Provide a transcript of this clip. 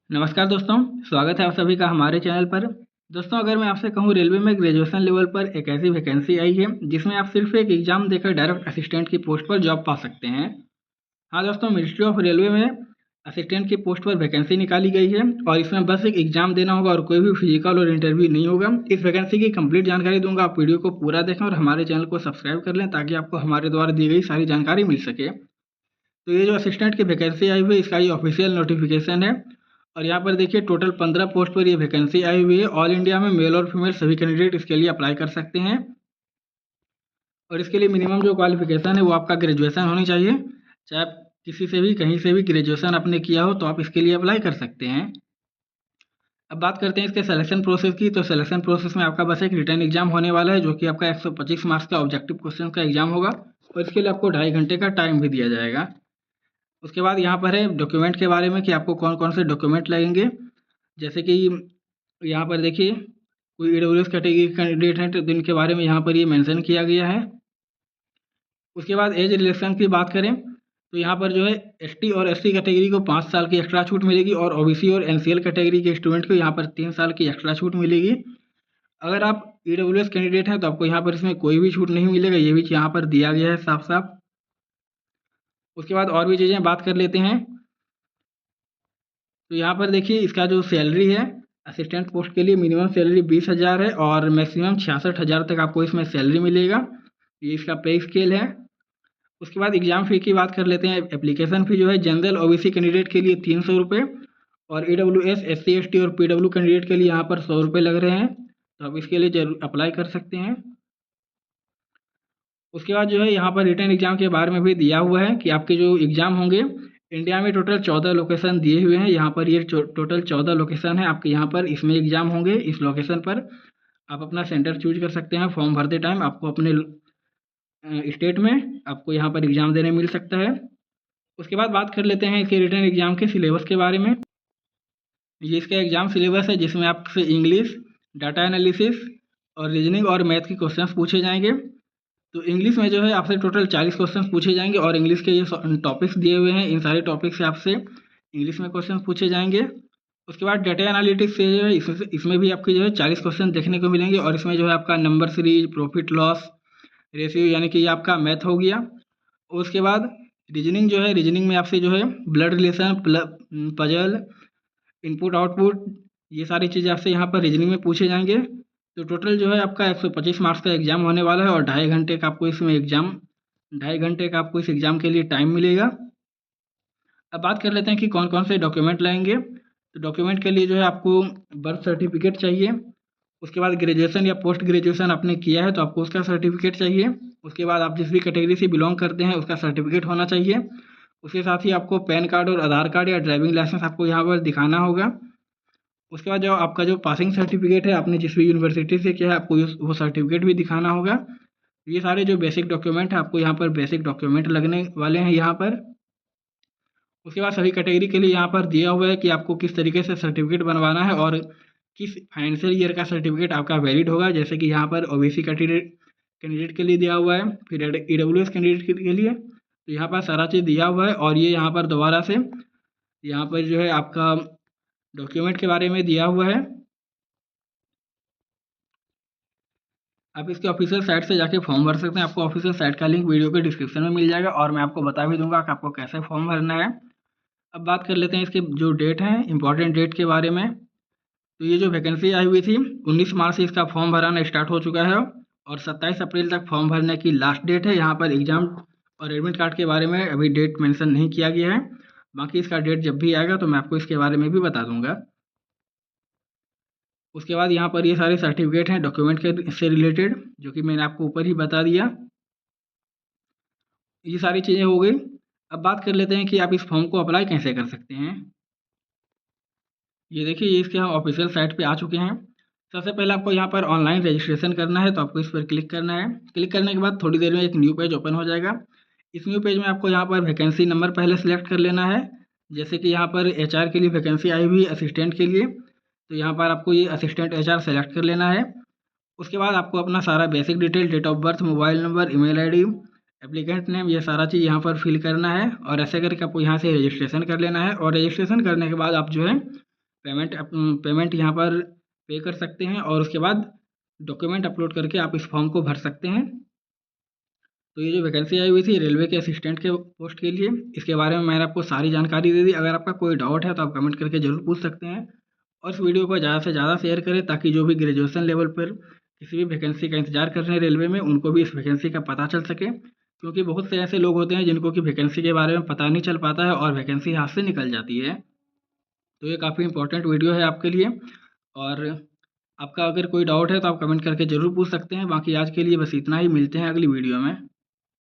नमस्कार दोस्तों, स्वागत है आप सभी का हमारे चैनल पर। दोस्तों, अगर मैं आपसे कहूँ रेलवे में ग्रेजुएशन लेवल पर एक ऐसी वैकेंसी आई है जिसमें आप सिर्फ एक एग्जाम देकर डायरेक्ट असिस्टेंट की पोस्ट पर जॉब पा सकते हैं। हाँ दोस्तों, मिनिस्ट्री ऑफ रेलवे में असिस्टेंट की पोस्ट पर वैकेंसी निकाली गई है और इसमें बस एक एग्जाम देना होगा और कोई भी फिजिकल और इंटरव्यू नहीं होगा। इस वैकेंसी की कंप्लीट जानकारी दूंगा, आप वीडियो को पूरा देखें और हमारे चैनल को सब्सक्राइब कर लें ताकि आपको हमारे द्वारा दी गई सारी जानकारी मिल सके। तो ये जो असिस्टेंट की वैकेंसी आई हुई है इसका ये ऑफिशियल नोटिफिकेशन है और यहाँ पर देखिए टोटल 15 पोस्ट पर ये वैकेंसी आई हुई है। ऑल इंडिया में मेल और फीमेल सभी कैंडिडेट इसके लिए अप्लाई कर सकते हैं और इसके लिए मिनिमम जो क्वालिफिकेशन है वो आपका ग्रेजुएशन होनी चाहिए। चाहे आप किसी से भी कहीं से भी ग्रेजुएशन आपने किया हो तो आप इसके लिए अप्लाई कर सकते हैं। अब बात करते हैं इसके सिलेक्शन प्रोसेस की। तो सिलेक्शन प्रोसेस में आपका बस एक रिटर्न एग्जाम होने वाला है जो कि आपका 125 मार्क्स का ऑब्जेक्टिव क्वेश्चन का एग्जाम होगा और इसके लिए आपको 2.5 घंटे का टाइम भी दिया जाएगा। उसके बाद यहाँ पर है डॉक्यूमेंट के बारे में कि आपको कौन कौन से डॉक्यूमेंट लगेंगे। जैसे कि यहाँ पर देखिए कोई ईडब्ल्यूएस कैटेगरी कैंडिडेट हैं तो इनके बारे में यहाँ पर ये मेंशन किया गया है। उसके बाद एज रिलेक्शन की बात करें तो यहाँ पर जो है एसटी और एससी कैटेगरी को 5 साल की एक्स्ट्रा छूट मिलेगी और ओबीसी और एनसीएल कैटेगरी के स्टूडेंट को यहाँ पर 3 साल की एक्स्ट्रा छूट मिलेगी। अगर आप ईडब्ल्यूएस कैंडिडेट हैं तो आपको यहाँ पर इसमें कोई भी छूट नहीं मिलेगा, ये भी यहाँ पर दिया गया है साफ साफ। उसके बाद और भी चीज़ें बात कर लेते हैं। तो यहाँ पर देखिए इसका जो सैलरी है असिस्टेंट पोस्ट के लिए मिनिमम सैलरी 20,000 है और मैक्सिमम 66,000 तक आपको इसमें सैलरी मिलेगा। ये इसका पे स्केल है। उसके बाद एग्ज़ाम फ़ी की बात कर लेते हैं। एप्लीकेशन फ़ी जो है जनरल ओबीसी कैंडिडेट के लिए 300 रुपये और ईडब्ल्यूएस एससी एसटी और पीडब्ल्यू कैंडिडेट के लिए यहाँ पर 100 रुपये लग रहे हैं, तो आप इसके लिए जरूर अप्लाई कर सकते हैं। उसके बाद जो है यहाँ पर रिटन एग्ज़ाम के बारे में भी दिया हुआ है कि आपके जो एग्ज़ाम होंगे इंडिया में टोटल 14 लोकेशन दिए हुए हैं। यहाँ पर ये टोटल 14 लोकेशन है आपके, यहाँ पर इसमें एग्ज़ाम होंगे। इस लोकेशन पर आप अपना सेंटर चूज कर सकते हैं। फॉर्म भरते टाइम आपको अपने स्टेट में आपको यहाँ पर एग्ज़ाम देने मिल सकता है। उसके बाद बात कर लेते हैं इसके रिटन एग्ज़ाम के सिलेबस के बारे में। ये इसका एग्ज़ाम सिलेबस है जिसमें आपसे इंग्लिश, डाटा एनालिसिस और रीजनिंग और मैथ के क्वेश्चंस पूछे जाएंगे। तो इंग्लिश में जो है आपसे टोटल 40 क्वेश्चन पूछे जाएंगे और इंग्लिश के ये टॉपिक्स दिए हुए हैं, इन सारे टॉपिक से आपसे इंग्लिश में क्वेश्चन पूछे जाएंगे। उसके बाद डाटा एनालिटिक्स से जो है इसमें भी आपके जो है 40 क्वेश्चन देखने को मिलेंगे और इसमें जो है आपका number series, profit loss ratio यानी कि ये आपका मैथ हो गया। उसके बाद रीजनिंग जो है, रीजनिंग में आपसे जो है blood relation, puzzle, input output, ये सारी चीज़ें आपसे यहाँ पर रीजनिंग में पूछे जाएंगे। तो टोटल जो है आपका 125 मार्क्स का एग्ज़ाम होने वाला है और 2.5 घंटे का आपको इसमें एग्ज़ाम 2.5 घंटे का आपको इस एग्ज़ाम के लिए टाइम मिलेगा। अब बात कर लेते हैं कि कौन कौन से डॉक्यूमेंट लगेंगे। तो डॉक्यूमेंट के लिए जो है आपको बर्थ सर्टिफिकेट चाहिए। उसके बाद ग्रेजुएशन या पोस्ट ग्रेजुएशन आपने किया है तो आपको उसका सर्टिफिकेट चाहिए। उसके बाद आप जिस भी कैटेगरी से बिलोंग करते हैं उसका सर्टिफिकेट होना चाहिए। उसके साथ ही आपको पैन कार्ड और आधार कार्ड या ड्राइविंग लाइसेंस आपको यहाँ पर दिखाना होगा। उसके बाद जो आपका जो पासिंग सर्टिफिकेट है आपने जिस भी यूनिवर्सिटी से किया है आपको वो सर्टिफिकेट भी दिखाना होगा। ये सारे जो बेसिक डॉक्यूमेंट है आपको यहाँ पर बेसिक डॉक्यूमेंट लगने वाले हैं यहाँ पर। उसके बाद सभी कैटेगरी के लिए यहाँ पर दिया हुआ है कि आपको किस तरीके से सर्टिफिकेट बनवाना है और किस फाइनेंशियल ईयर का सर्टिफिकेट आपका वैलिड होगा। जैसे कि यहाँ पर ओबीसी कैंडिडेट के लिए दिया हुआ है, फिर ईडब्ल्यूएस कैंडिडेट के लिए, तो यहाँ पर सारा चीज़ दिया हुआ है। और ये यहाँ पर दोबारा से यहाँ पर जो है आपका डॉक्यूमेंट के बारे में दिया हुआ है। आप इसके ऑफिशियल साइट से जाके फॉर्म भर सकते हैं। आपको ऑफिशियल साइट का लिंक वीडियो के डिस्क्रिप्शन में मिल जाएगा और मैं आपको बता भी दूंगा कि आपको कैसे फॉर्म भरना है। अब बात कर लेते हैं इसके जो डेट हैं, इंपॉर्टेंट डेट के बारे में। तो ये जो वैकेंसी आई हुई थी 19 मार्च से इसका फॉर्म भराना स्टार्ट हो चुका है और 27 अप्रैल तक फॉर्म भरने की लास्ट डेट है। यहाँ पर एग्ज़ाम और एडमिट कार्ड के बारे में अभी डेट मेंशन नहीं किया गया है, बाकी इसका डेट जब भी आएगा तो मैं आपको इसके बारे में भी बता दूंगा। उसके बाद यहाँ पर ये सारे सर्टिफिकेट हैं डॉक्यूमेंट के से रिलेटेड जो कि मैंने आपको ऊपर ही बता दिया। ये सारी चीज़ें हो गई। अब बात कर लेते हैं कि आप इस फॉर्म को अप्लाई कैसे कर सकते हैं। ये देखिए ये इसके हम ऑफिशियल साइट पे आ चुके हैं। सबसे पहले आपको यहाँ पर ऑनलाइन रजिस्ट्रेशन करना है, तो आपको इस पर क्लिक करना है। क्लिक करने के बाद थोड़ी देर में एक न्यू पेज ओपन हो जाएगा। इस न्यू पेज में आपको यहाँ पर वैकेंसी नंबर पहले सेलेक्ट कर लेना है। जैसे कि यहाँ पर एचआर के लिए वैकेंसी आई हुई है असिस्टेंट के लिए, तो यहाँ पर आपको ये असिस्टेंट एचआर सेलेक्ट कर लेना है। उसके बाद आपको अपना सारा basic detail, date of birth, mobile number, email ID, applicant name, ये सारा चीज़ यहाँ पर फिल करना है और ऐसे करके आपको यहाँ से रजिस्ट्रेशन कर लेना है। और रजिस्ट्रेशन करने के बाद आप जो है पेमेंट यहाँ पर पे कर सकते हैं और उसके बाद डॉक्यूमेंट अपलोड करके आप इस फॉर्म को भर सकते हैं। तो ये जो वैकेंसी आई हुई थी रेलवे के असिस्टेंट के पोस्ट के लिए, इसके बारे में मैंने आपको सारी जानकारी दे दी। अगर आपका कोई डाउट है तो आप कमेंट करके ज़रूर पूछ सकते हैं और इस वीडियो को ज़्यादा से ज़्यादा शेयर करें ताकि जो भी ग्रेजुएशन लेवल पर किसी भी वैकेंसी का इंतजार कर रहे हैं रेलवे में, उनको भी इस वैकेंसी का पता चल सके। क्योंकि बहुत से ऐसे लोग होते हैं जिनको कि वैकेंसी के बारे में पता नहीं चल पाता है और वैकेंसी हाथ से निकल जाती है। तो ये काफ़ी इंपॉर्टेंट वीडियो है आपके लिए और आपका अगर कोई डाउट है तो आप कमेंट करके ज़रूर पूछ सकते हैं। बाकी आज के लिए बस इतना ही, मिलते हैं अगली वीडियो में।